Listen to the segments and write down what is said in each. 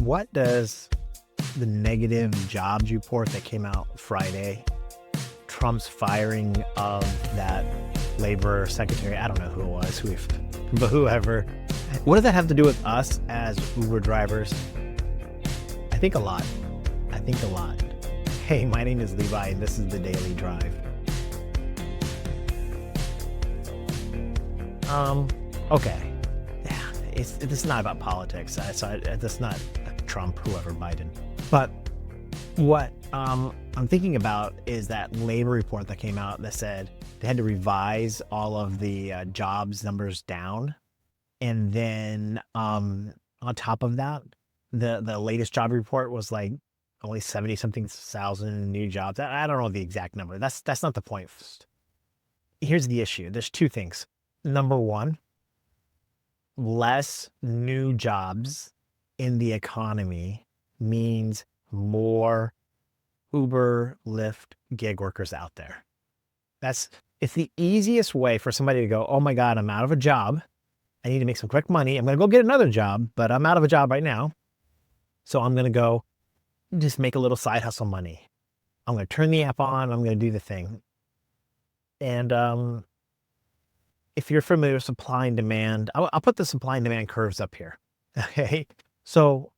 What does the negative jobs report that came out Friday, Trump's firing of that labor secretary, I don't know who it was, but whoever, what does that have to do with us as Uber drivers? I think a lot. I think a lot. Hey, my name is Levi, and this is the Daily Drive. Okay. Yeah, this is not about politics. That's not Trump, whoever, Biden. But what I'm thinking about is that labor report that came out that said they had to revise all of the jobs numbers down. And then on top of that, the latest job report was like only 70 something thousand new jobs. I don't know the exact number. That's not the point. Here's the issue. There's two things. Number one, less new jobs in the economy means more Uber, Lyft, gig workers out there. It's the easiest way for somebody to go, oh my God, I'm out of a job. I need to make some quick money. I'm going to go get another job, but I'm out of a job right now. So I'm going to go just make a little side hustle money. I'm going to turn the app on. I'm going to do the thing. And if you're familiar with supply and demand, I'll put the supply and demand curves up here. Okay. So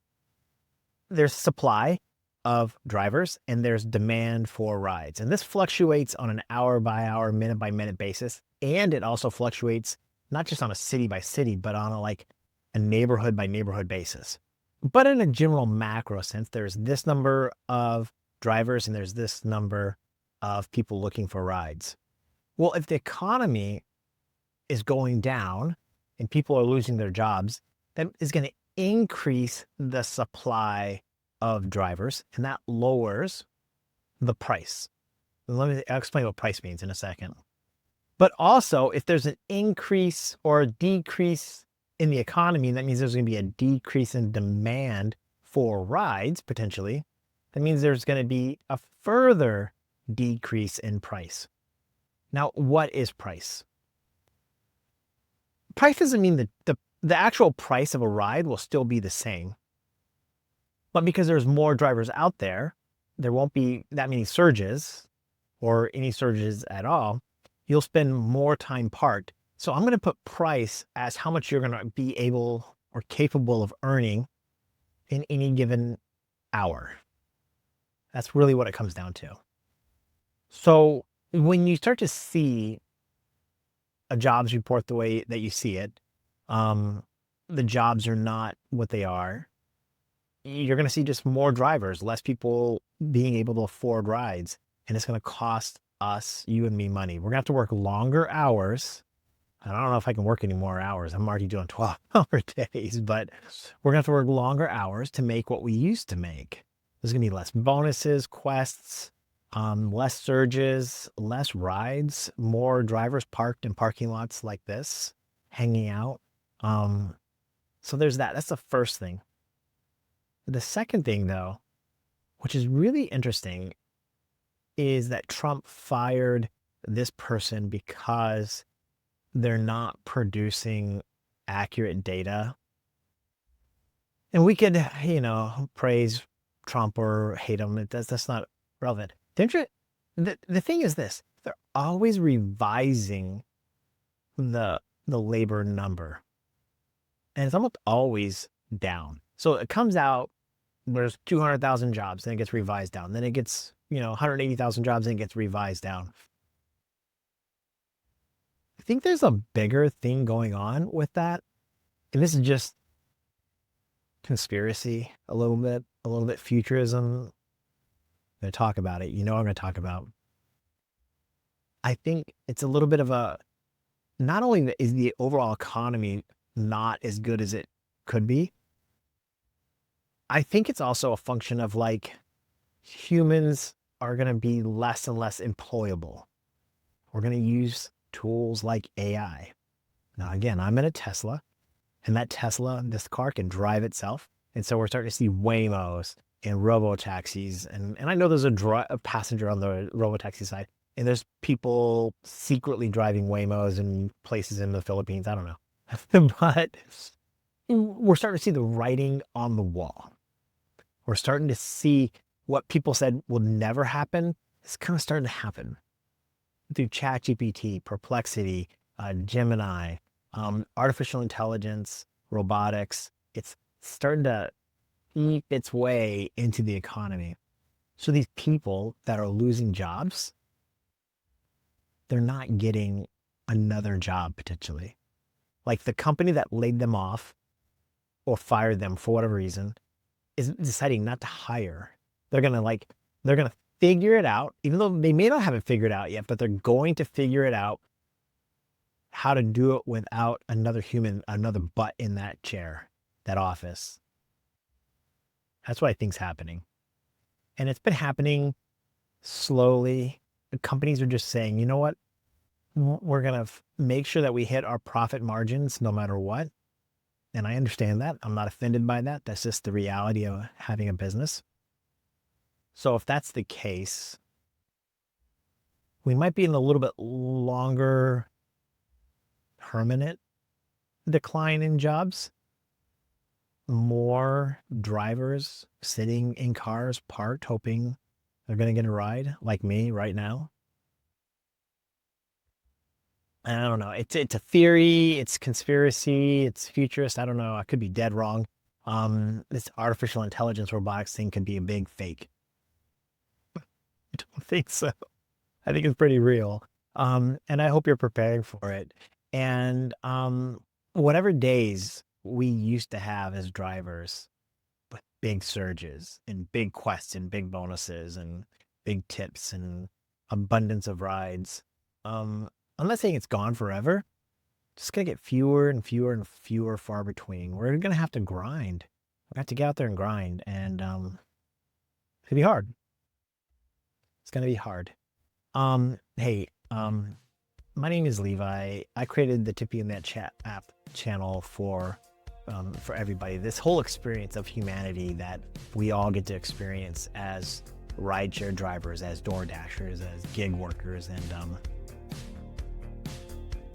there's supply of drivers and there's demand for rides. And this fluctuates on an hour by hour, minute by minute basis. And it also fluctuates not just on a city by city, but on a neighborhood by neighborhood basis. But in a general macro sense, there's this number of drivers and there's this number of people looking for rides. Well, if the economy is going down and people are losing their jobs, that is going to increase the supply of drivers, and that lowers the price. I'll explain what price means in a second. But also, if there's an increase or a decrease in the economy, that means there's going to be a decrease in demand for rides, potentially. That means there's going to be a further decrease in price. Now, what is price? Price doesn't mean the actual price of a ride will still be the same. But because there's more drivers out there, there won't be that many surges or any surges at all. You'll spend more time parked. So I'm going to put price as how much you're going to be able or capable of earning in any given hour. That's really what it comes down to. So when you start to see a jobs report the way that you see it, the jobs are not what they are. You're going to see just more drivers, less people being able to afford rides. And it's going to cost us, you and me, money. We're going to have to work longer hours. I don't know if I can work any more hours. I'm already doing 12-hour days, but we're going to have to work longer hours to make what we used to make. There's going to be less bonuses, quests, less surges, less rides, more drivers parked in parking lots like this, hanging out. So there's that. That's the first thing. The second thing, though, which is really interesting, is that Trump fired this person because they're not producing accurate data. And we could, praise Trump or hate him. That's not relevant. The thing is this: they're always revising the labor number, and it's almost always down. So it comes out, there's 200,000 jobs, then it gets revised down. Then it gets, 180,000 jobs, and it gets revised down. I think there's a bigger thing going on with that. And this is just conspiracy, a little bit futurism. I'm going to talk about it. I'm going to talk about. I think it's a little bit of not only is the overall economy not as good as it could be, I think it's also a function of humans are going to be less and less employable. We're going to use tools like AI. Now, again, I'm in a Tesla, and that Tesla, this car can drive itself. And so we're starting to see Waymos and robo-taxis. And I know there's a passenger on the robo-taxi side, and there's people secretly driving Waymos in places in the Philippines. I don't know. But we're starting to see the writing on the wall. We're starting to see what people said will never happen. It's kind of starting to happen through ChatGPT, Perplexity, Gemini, artificial intelligence, robotics. It's starting to eat its way into the economy. So these people that are losing jobs, they're not getting another job potentially. Like the company that laid them off or fired them for whatever reason is deciding not to hire. They're gonna figure it out, even though they may not have it figured out yet, but they're going to figure it out how to do it without another human, another butt in that chair, that office. That's what I think's happening. And it's been happening slowly. The companies are just saying, you know what? We're going to make sure that we hit our profit margins no matter what. And I understand that. I'm not offended by that. That's just the reality of having a business. So if that's the case, we might be in a little bit longer permanent decline in jobs. More drivers sitting in cars parked hoping they're going to get a ride, like me right now. I don't know. It's a theory, it's conspiracy, it's futurist. I don't know. I could be dead wrong. This artificial intelligence robotics thing could be a big fake. I don't think so. I think it's pretty real. And I hope you're preparing for it. And whatever days we used to have as drivers with big surges and big quests and big bonuses and big tips and abundance of rides. I'm not saying it's gone forever. It's just gonna get fewer and fewer and fewer far between. We're gonna have to grind. We have to get out there and grind, and it's gonna be hard. It's gonna be hard. Hey, my name is Levi. I created the Tippy and That Chat app channel for everybody. This whole experience of humanity that we all get to experience as rideshare drivers, as door dashers, as gig workers, and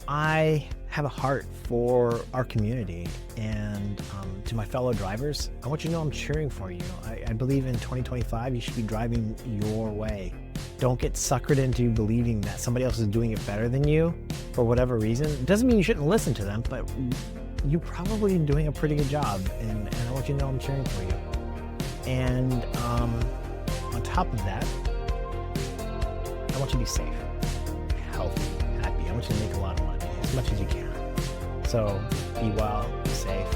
I have a heart for our community, and to my fellow drivers, I want you to know I'm cheering for you. I believe in 2025, you should be driving your way. Don't get suckered into believing that somebody else is doing it better than you for whatever reason. It doesn't mean you shouldn't listen to them, but you're probably doing a pretty good job, and I want you to know I'm cheering for you. And on top of that, I want you to be safe, healthy, happy. I want you to make a lot of money, as much as you can. So be well, be safe.